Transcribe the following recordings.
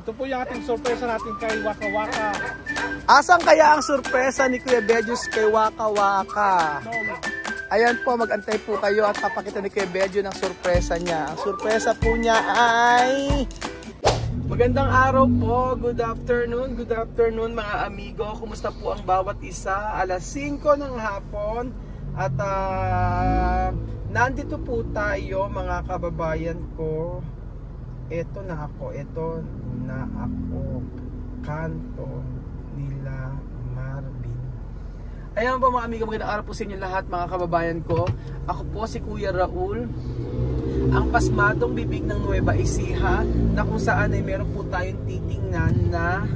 Ito po yung ating sorpresa natin kay Waka Waka. Asan kaya ang sorpresa ni Kuya Beljus kay Waka Waka? Ayan po, mag-antay po kayo at papakita ni Kuya Beljo ng sorpresa niya. Ang sorpresa po niya ay... Magandang araw po, good afternoon mga amigo. Kumusta po ang bawat isa? Alas 5 ng hapon at nandito po tayo mga kababayan ko. Ito na ako, kanto nila Marvin. Ayan po mga amigo, magandang araw po sa inyo lahat mga kababayan ko. Ako po si Kuya Raul, ang pasmadong bibig ng Nueva Ecija, na kung saan ay meron po tayong titingnan na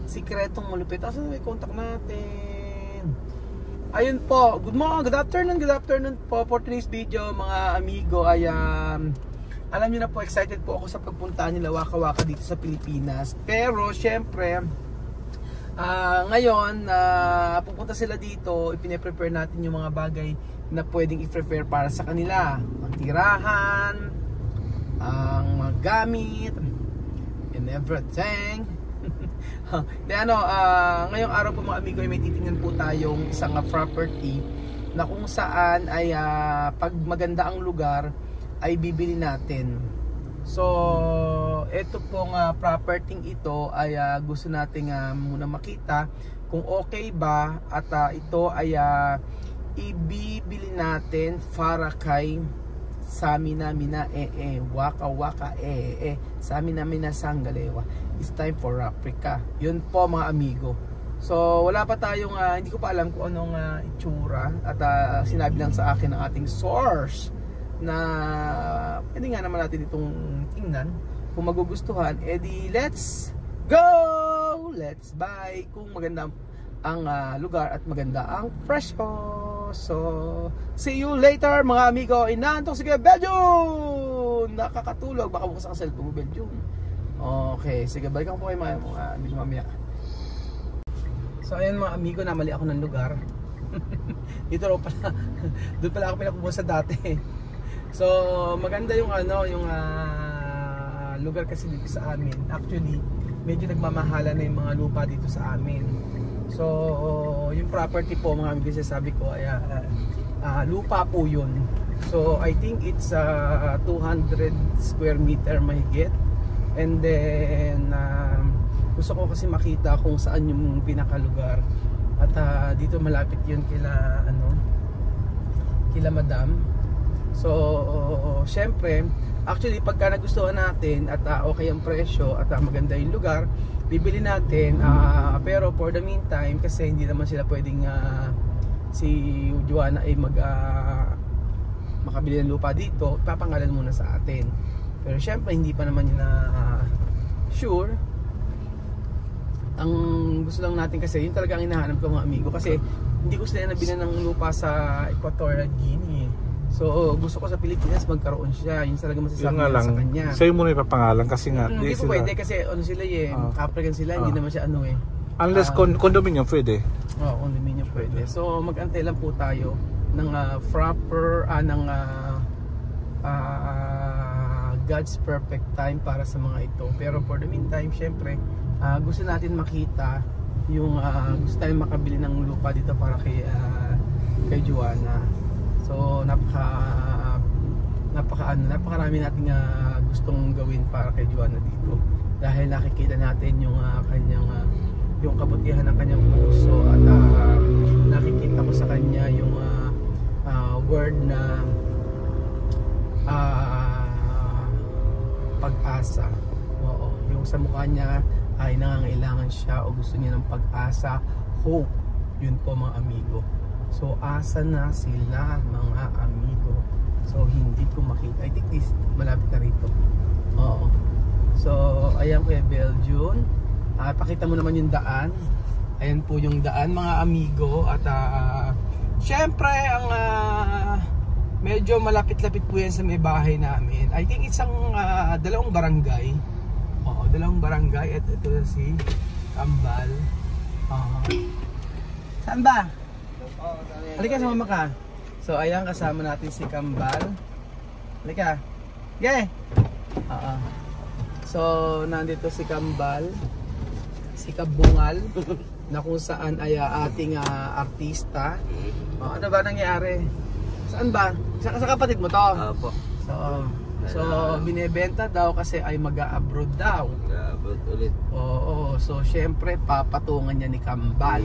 sikretong malupit. Asan may contact natin? Ayun po, good afternoon po for today's video mga amigo. Ay alam niyo na po, excited po ako sa pagpunta nila Waka Waka dito sa Pilipinas. Pero syempre ngayon pupunta sila dito, ipine-prepare natin yung mga bagay na pwedeng i-prepare para sa kanila. Ang tirahan, ang mga gamit, and everything. Ngayong araw po mga amigo ay may titingnan po tayong isang property na kung saan ay pag maganda ang lugar ay bibili natin. So ito pong property ito ay gusto nating muna makita kung okay ba at ito ay ibibili natin para kay Samina Waka Waka Samina Sanggalewa. It's time for Africa. Yun po mga amigo. So wala pa tayong hindi ko pa alam kung anong itsura at sinabi lang sa akin ng ating source na pwede nga naman natin itong tingnan kung magugustuhan. Edi let's go! Let's buy kung maganda ang lugar at maganda ang presyo. So, see you later mga amigo. Inaantong sige, Beljo! Nakakatulog. Baka bukas ang cellphone mo, Beljo. Okay, sige, balikan ko kayo mga amigo mamaya. So, ayan mga amigo, namali ako ng lugar. Dito raw pala. Doon pala ako pinapupunta dati. So, maganda yung yung lugar kasi dito sa amin. Actually, medyo nagmamahala na yung mga lupa dito sa amin. So, yung property po mga amigo, sabi ko ay lupa po yun. So, I think it's 200 square meter mahigit. And then gusto ko kasi makita kung saan yung pinakalugar. At dito malapit yun kila Madam. So, syempre, actually pagka nagustuhan natin at okay ang presyo at maganda yung lugar, bibili natin, pero for the meantime kasi hindi naman sila pwedeng si Joanna ay makabili ng lupa dito, papangalan muna sa atin. Pero syempre hindi pa naman yun sure. Ang gusto lang natin kasi yun talaga ang hinahanap ko mga amigo, kasi hindi ko sila nabili ng lupa sa Equatorial Guinea. So gusto ko sa Pilipinas magkaroon siya. Yun talaga masasabi sa kanya. Sa'yo mo na ipapangalan kasi nga hindi po pwede kasi sila African sila, hindi naman siya unless condominium pwede. Condominium pwede. So mag-antay lang po tayo ng proper God's perfect time para sa mga ito. Pero for the meantime, syempre gusto natin makita yung gusto tayong makabili ng lupa dito para kay Joanna. So napakarami nating gustong gawin para kay Joanna dito, dahil nakikita natin yung kanyang yung kabutihan ng kanyang puso at nakikita ko sa kanya yung word na pag-asa. Oo, yung sa mukha niya ay nangangailangan siya o gusto niya ng pag-asa, hope. Yun po mga amigo. So asa na sila mga amigo. So hindi ko makita. I think this malapit na rito. Oo. So ayan Kuya Beljon. Pakita mo naman yung daan. Ayan po yung daan mga amigo. At syempre ang medyo malapit-lapit po yan sa may bahay namin. I think isang dalawang barangay. Oo, dalawang barangay. At ito si Kambal. Saan ba? Halika, sumama ka. So ayan, kasama natin si Kambal. Halika. Okay. So, nandito si Kambal, si Kabungal, na kung saan ay ating artista. Ano ba nangyari? Saan ba? Sa kapatid mo to? Opo. So, binebenta daw kasi ay mag-a-abroad daw. Mag-a-abroad ulit. Oo, so syempre papatungan niya ni Kambal.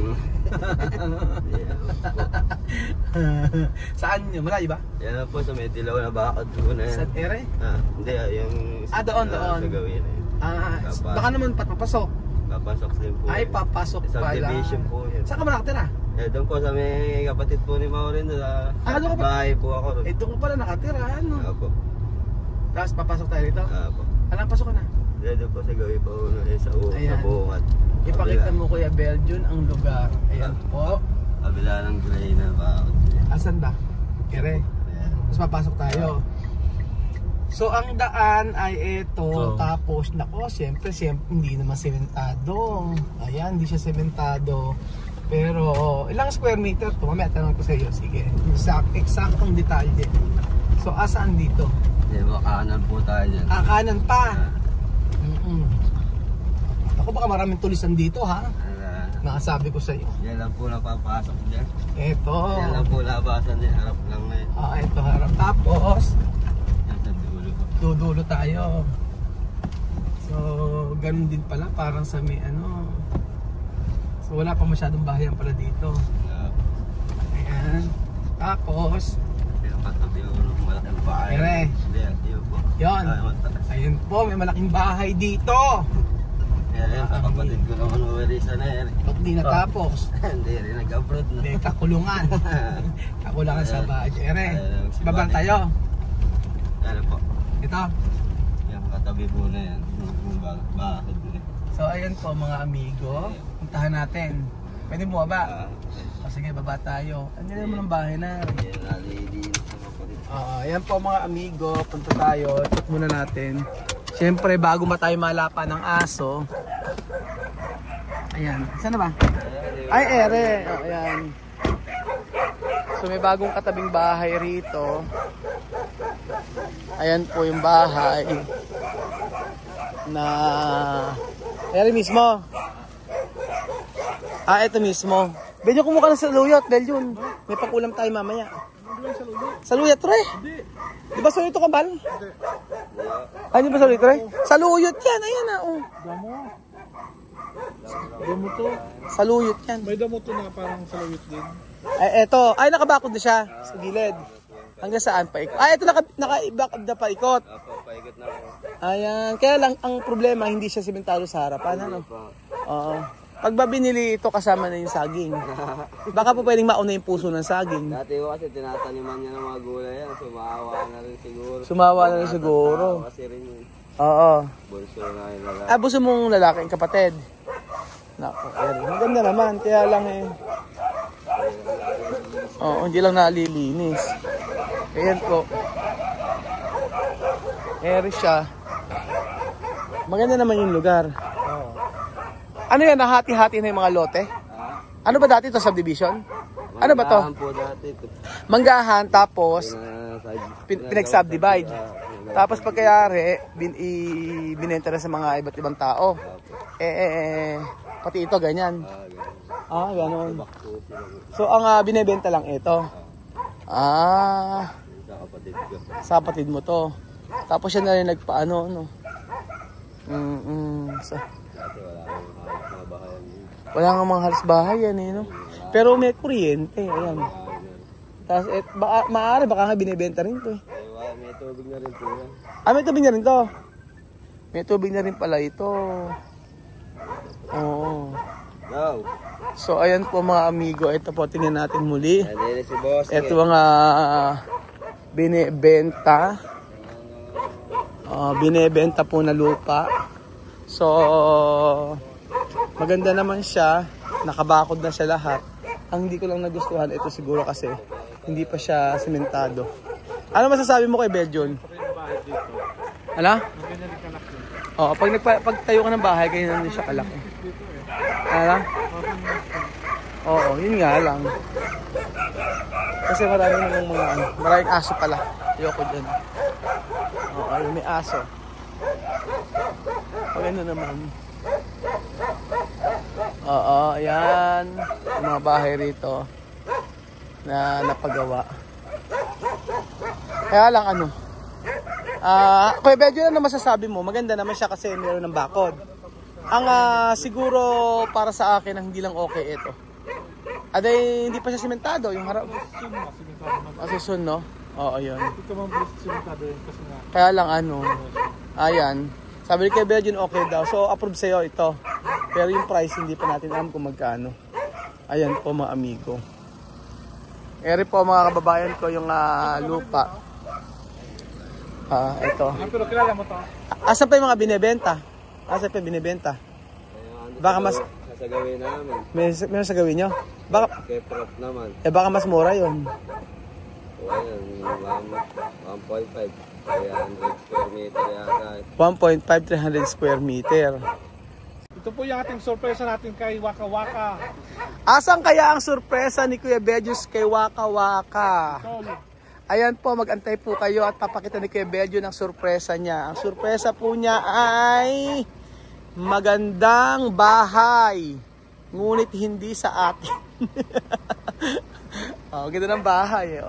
Saan niyo? Malayo ba? Yan po sa may dilaw na bakod po na yan. Sa ere? Hindi, yung... Doon. Sa gawin eh. Baka naman papasok. Papasok din po. Ay, papasok pala. Subdivision po yun. Saan ka ba nakatira? Doon po sa may kapatid po ni Maureen. Doon ka ba? Bahay po ako. Doon ka pala nakatira, ano? Opo. Tapos papasok tayo dito? Opo. Alam, pasok ka na? Doon po sa gawin po sa buungat. Ipakita mo Kuya Belgian ang lugar. Ayan po. Kabila ng gray na bakod. Asan ba? Ere. Tapos papasok tayo. So ang daan ay ito, tapos nako, siyempre hindi naman sementado. Ayan, hindi siya sementado. Pero ilang square meter to? Mamaya tanong ko sa iyo, sige. Eksaktong detalye. So asaan dito? Kanan po tayo dyan. Kanan pa. Ako baka maraming tulisan dito ha. Nakasabi ko sa iyo. Yan lang po napapasok dyan. Ito. Yan lang po labasan din. Harap lang na yun. Ito harap. Tapos dudulo tayo. So, ganun din pala, parang sa may ano. So, wala pa masyadong bahayan pala dito. Ayan. Tapos, pinapatabi ko ng malaking bahay. Ere. Hindi po. Yun. Ayun po, may malaking bahay dito. Yan, kapatid ko naman uwerisan na yan. Hindi natapos. Hindi rin nag-abroad na. May kakulungan. Kakulungan sa bahay. Ere, babang tayo. Yan po. Ito. Yan, katabi po na yan. Bakit din. So ayan po mga amigo, puntahan natin. Pwede mo ba? Sige, baba tayo. Ano naman ang bahay na? Ayan po mga amigo, punta tayo. Check muna natin. Siyempre bago tayo malapa ng aso. Ayan, saan na ba? Ay, ere. Ayan. So may bagong katabing bahay rito. Ayan po yung bahay na ere mismo. Ito mismo. Belyo, kumuha ka na sa saluyot, Belyo. May pakulam tayo mamaya. Saluyot, Re? Di ba saluyot ito, Kambal? Ay, di ba saluyot, Re? Saluyot yan, ayan na. Damo to. Saluyot yan. May damo to na parang saluyot din. Ay, eto. Ay, nakabakod na siya sa gilid. Hanggang saan paikot? Ay, ito naka-bakod na paikot. Opo, paikot na po. Ayan. Kaya lang, ang problema, hindi siya simentado sa harapan. Ano? Oo. Pag ba binili ito, kasama na yung saging. Baka po pwedeng mauna yung puso ng saging. Dati ko kasi tinataniman niya ng mga gulay yan. Sumawa na rin siguro. Sumawa na rin siguro. Kasi rin yun. Oo. Bunso na yung lalaki. Buso mong lalaki, kapatid. Naku, maganda naman. Kaya lang hindi lang nalilinis. Ayan po. Eri siya. Maganda naman yung lugar. Ano yan? Nahati-hati na yung mga lote? Ano ba dati ito? Subdivision? Ano ba to? Manggahan po dati ito. Manggahan, tapos pinag-subdivide. Tapos pagkayari, binenta na sa mga iba't ibang tao. Pati ito, ganyan. Ganon. So, ang binibenta lang ito. Sa kapatid mo to. Tapos siya na rin nagpaano, no? Wala nga mga halos bahay yan, no? Pero may kuryente, ayan. Tapos, maaari, baka nga binibenta rin to, eh. May tubig na rin po yan. May tubig na rin to. May tubig na rin pala ito. Oo. Go! So, ayan po mga amigo. Ito po, tingnan natin muli. Ayan si boss. Ito ang binibenta. Binibenta po na lupa. So, maganda naman siya. Nakabakod na siya lahat. Ang hindi ko lang nagustuhan, ito siguro kasi hindi pa siya sementado. Ano masasabi mo kay Belgian? Ala? Oo, pag tayo ka ng bahay, ganyan na siya kalaki. Ala? Oo, yun nga lang. Kasi marami namang maraming aso pala. Ayoko dyan. Oo, may aso. Maganda naman. Oo, ayan. Yung mga bahay rito na napagawa. Kaya lang ano. Kuya Benjo, ano masasabi mo? Maganda naman siya kasi meron ng bakod. Ang siguro para sa akin ang hindi lang okay ito. Aday, hindi pa siya simentado yung harap. Susun, no? Oo, yun. Ito man bro, simentado yun kasi nga. Kaya lang ano. Ayan. Sabi ni Kuya Benjo, okay daw. So, approve sa'yo ito. Pero yung price, hindi pa natin alam kung magkano. Ayan po mga amigo. Eri po mga kababayan ko yung lupa. Ito. Pero kilala mo to? Asan pa yung mga binibenta? Asan pa yung binibenta? Baka mas... Sasagawin namin. Meron sa gawin nyo? Baka... Kay Prof naman. baka mas mura yun. O ayun, 1.5. Kaya 100 square meter yata. 1.5, 300 square meter. Ito po yung ating sorpresa natin kay Waka Waka. Asan kaya ang sorpresa ni Kuya Benjus kay Waka Waka? Ayan po, mag-antay po kayo at papakita ni Kuya Benjo ng sorpresa niya. Ang sorpresa po niya ay magandang bahay. Ngunit hindi sa atin. Ganda ng bahay.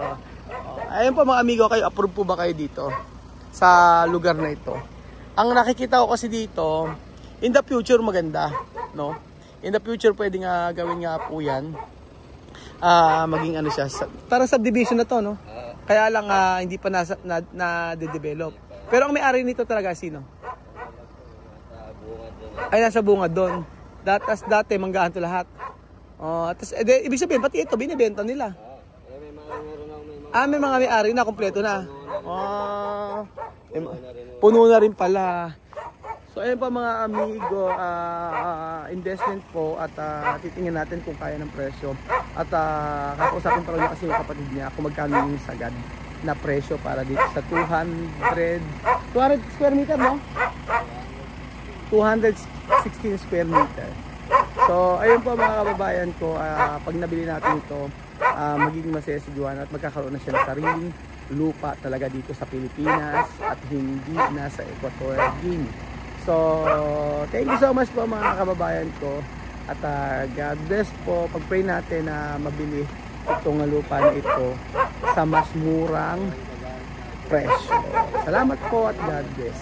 Ayan po mga amigo, kayo approve po ba kayo dito sa lugar na ito? Ang nakikita ko kasi dito, in the future maganda, no? In the future pwede nga gawin nga po 'yan. Maging ano siya, parang subdivision na 'to, no? Kaya lang hindi pa na-develop. Pero ang may-ari nito talaga sino? Ay nasa bungad doon. Dati manggahan 'to lahat. Tapos ibig sabihin pati ito binebenta nila. May mga may-ari na kompleto na. Puno na rin pala. So ayun pa mga amigo, investment po at titingnan natin kung kaya ng presyo. At kakausapin pa rin niya kasi yung kapatid niya kung magkano yung sagad na presyo para dito sa 200 square meter, no? 216 square meter. So ayun po mga kababayan ko, pag nabili natin ito, magiging masaya si Juan at magkakaroon na siya ng sariling lupa talaga dito sa Pilipinas at hindi nasa Equatorial Guinea. So, thank you so much po mga kababayan ko at God bless po. Pag-pray natin na mabili itong lupa na ito sa mas murang presyo. Salamat po at God bless.